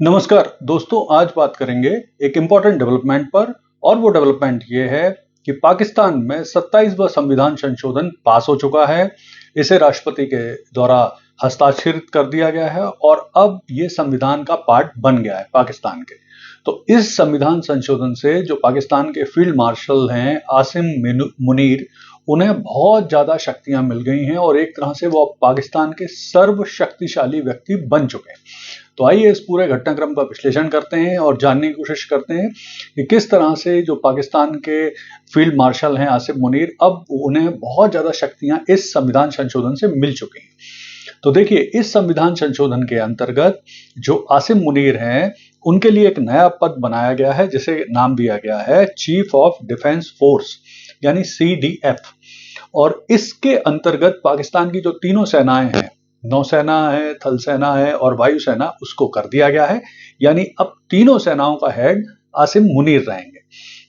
नमस्कार दोस्तों, आज बात करेंगे एक इम्पॉर्टेंट डेवलपमेंट पर। और वो डेवलपमेंट ये है कि पाकिस्तान में 27वां संविधान संशोधन पास हो चुका है। इसे राष्ट्रपति के द्वारा हस्ताक्षरित कर दिया गया है और अब ये संविधान का पार्ट बन गया है पाकिस्तान के। तो इस संविधान संशोधन से जो पाकिस्तान के फील्ड मार्शल हैं आसिम मुनीर, उन्हें बहुत ज्यादा शक्तियां मिल गई हैं और एक तरह से वो पाकिस्तान के सर्वशक्तिशाली व्यक्ति बन चुके हैं। तो आइए इस पूरे घटनाक्रम का विश्लेषण करते हैं और जानने की कोशिश करते हैं कि किस तरह से जो पाकिस्तान के फील्ड मार्शल हैं आसिम मुनीर, अब उन्हें बहुत ज्यादा शक्तियां इस संविधान संशोधन से मिल चुकी हैं। तो देखिए, इस संविधान संशोधन के अंतर्गत जो आसिम मुनीर हैं उनके लिए एक नया पद बनाया गया है जिसे नाम दिया गया है चीफ ऑफ डिफेंस फोर्स यानी CDF। और इसके अंतर्गत पाकिस्तान की जो तीनों सेनाएं हैं, नौसेना है, थल सेना है और वायुसेना, उसको कर दिया गया है। यानी अब तीनों सेनाओं का हेड आसिम मुनीर रहेंगे।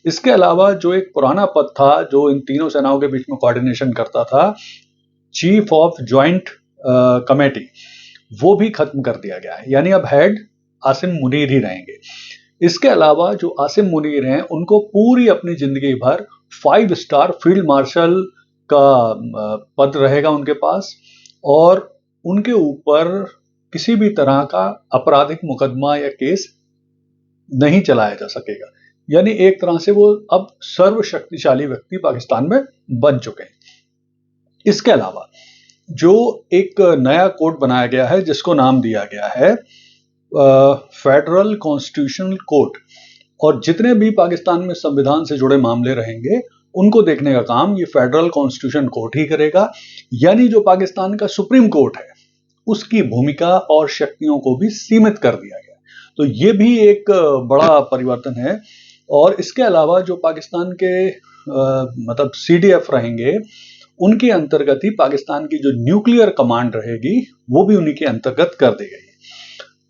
इसके अलावा जो एक पुराना पद था जो इन तीनों सेनाओं के बीच में कोऑर्डिनेशन करता था, चीफ ऑफ ज्वाइंट कमेटी, वो भी खत्म कर दिया गया है। यानी अब हेड आसिम मुनीर ही रहेंगे। इसके अलावा जो आसिम मुनीर हैं उनको पूरी अपनी जिंदगी भर 5 स्टार फील्ड मार्शल का पद रहेगा उनके पास, और उनके ऊपर किसी भी तरह का आपराधिक मुकदमा या केस नहीं चलाया जा सकेगा। यानी एक तरह से वो अब सर्वशक्तिशाली व्यक्ति पाकिस्तान में बन चुके हैं। इसके अलावा जो एक नया कोड बनाया गया है जिसको नाम दिया गया है फेडरल कॉन्स्टिट्यूशनल कोर्ट, और जितने भी पाकिस्तान में संविधान से जुड़े मामले रहेंगे उनको देखने का काम ये फेडरल कॉन्स्टिट्यूशन कोर्ट ही करेगा। यानी जो पाकिस्तान का सुप्रीम कोर्ट है उसकी भूमिका और शक्तियों को भी सीमित कर दिया गया। तो ये भी एक बड़ा परिवर्तन है। और इसके अलावा जो पाकिस्तान के मतलब CDF रहेंगे, उनके अंतर्गत ही पाकिस्तान की जो न्यूक्लियर कमांड रहेगी वो भी उन्हीं के अंतर्गत कर दी गई है।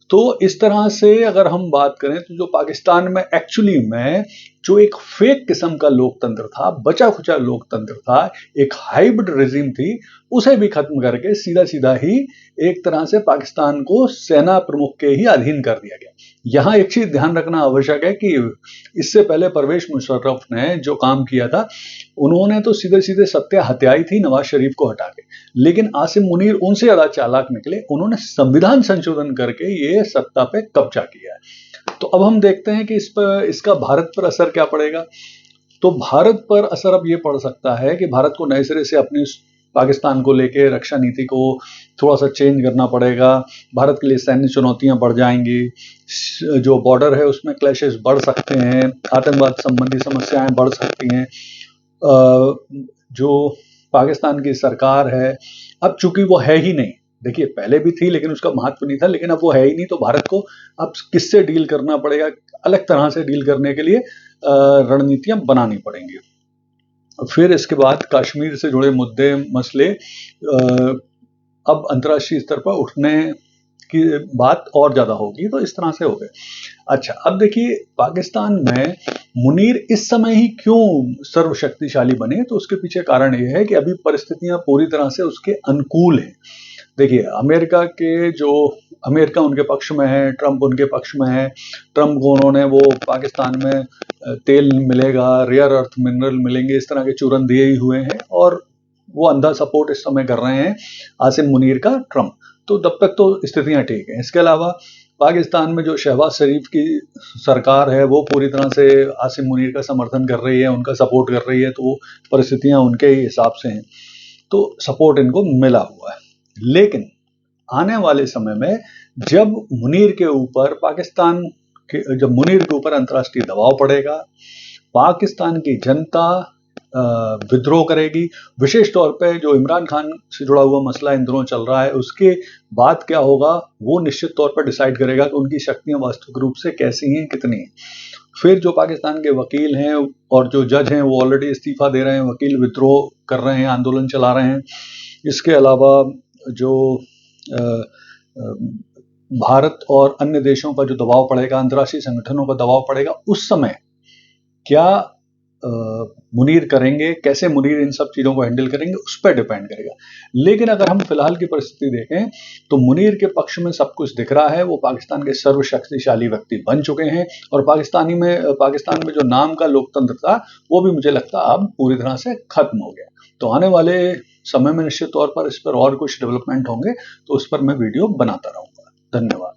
तो इस तरह से अगर हम बात करें तो जो पाकिस्तान में एक्चुअली में जो एक फेक किस्म का लोकतंत्र था, बचा खुचा लोकतंत्र था, एक हाइब्रिड रेजिम थी, उसे भी खत्म करके सीधा सीधा ही एक तरह से पाकिस्तान को सेना प्रमुख के ही अधीन कर दिया गया। यहाँ एक चीज ध्यान रखना आवश्यक है कि इससे पहले परवेज मुशर्रफ ने जो काम किया था, उन्होंने तो सीधे सीधे सत्या हत्याई थी नवाज शरीफ को हटा के, लेकिन आसिम मुनीर उनसे ज्यादा चालाक निकले। उन्होंने संविधान संशोधन करके ये सत्ता पे कब्जा किया है। तो अब हम देखते हैं कि इसका भारत पर असर क्या पड़ेगा। तो भारत पर असर अब ये पड़ सकता है कि भारत को नए सिरे से अपनी पाकिस्तान को लेके रक्षा नीति को थोड़ा सा चेंज करना पड़ेगा। भारत के लिए सैन्य चुनौतियां बढ़ जाएंगी, जो बॉर्डर है उसमें क्लैशेस बढ़ सकते हैं, आतंकवाद संबंधी समस्याएं बढ़ सकती हैं। जो पाकिस्तान की सरकार है, अब चूंकि वो है ही नहीं, देखिए पहले भी थी लेकिन उसका महत्व नहीं था, लेकिन अब वो है ही नहीं, तो भारत को अब किससे डील करना पड़ेगा, अलग तरह से डील करने के लिए रणनीतियां बनानी पड़ेंगी। फिर इसके बाद कश्मीर से जुड़े मुद्दे मसले अब अंतर्राष्ट्रीय स्तर पर उठने की बात और ज्यादा होगी। तो इस तरह से हो गए। अच्छा, अब देखिए पाकिस्तान में मुनीर इस समय ही क्यों सर्वशक्तिशाली बने, तो उसके पीछे कारण यह है कि अभी परिस्थितियां पूरी तरह से उसके अनुकूल हैं। देखिए, अमेरिका उनके पक्ष में है, ट्रंप उनके पक्ष में है। ट्रंप को उन्होंने वो पाकिस्तान में तेल मिलेगा, रेयर अर्थ मिनरल मिलेंगे, इस तरह के चूरन दिए ही हुए हैं, और वो अंधा सपोर्ट इस समय कर रहे हैं आसिम मुनीर का ट्रंप। तो तब तक तो स्थितियां ठीक हैं। इसके अलावा पाकिस्तान में जो शहबाज शरीफ की सरकार है वो पूरी तरह से आसिम मुनीर का समर्थन कर रही है, उनका सपोर्ट कर रही है, तो परिस्थितियां उनके ही हिसाब से हैं, तो सपोर्ट इनको मिला हुआ है। लेकिन आने वाले समय में जब मुनीर के ऊपर अंतर्राष्ट्रीय दबाव पड़ेगा, पाकिस्तान की जनता विद्रोह करेगी। विशेष तौर पे जो इमरान खान से जुड़ा हुआ मसला इन दिनों चल रहा है, उसके बाद क्या होगा वो निश्चित तौर पर डिसाइड करेगा कि उनकी शक्तियां वास्तविक रूप से कैसी हैं, कितनी हैं। फिर जो पाकिस्तान के वकील हैं और जो जज हैं वो ऑलरेडी इस्तीफा दे रहे हैं, वकील विद्रोह कर रहे हैं, आंदोलन चला रहे हैं। इसके अलावा जो भारत और अन्य देशों का जो दबाव पड़ेगा, अंतर्राष्ट्रीय संगठनों का दबाव पड़ेगा, उस समय क्या मुनीर करेंगे, कैसे मुनीर इन सब चीज़ों को हैंडल करेंगे, उस पर डिपेंड करेगा। लेकिन अगर हम फिलहाल की परिस्थिति देखें तो मुनीर के पक्ष में सब कुछ दिख रहा है। वो पाकिस्तान के सर्वशक्तिशाली व्यक्ति बन चुके हैं और पाकिस्तान में जो नाम का लोकतंत्र था वो भी मुझे लगता है अब पूरी तरह से खत्म हो गया। तो आने वाले समय में निश्चित तौर पर इस पर और कुछ डेवलपमेंट होंगे तो उस पर मैं वीडियो बनाता रहूंगा। धन्यवाद।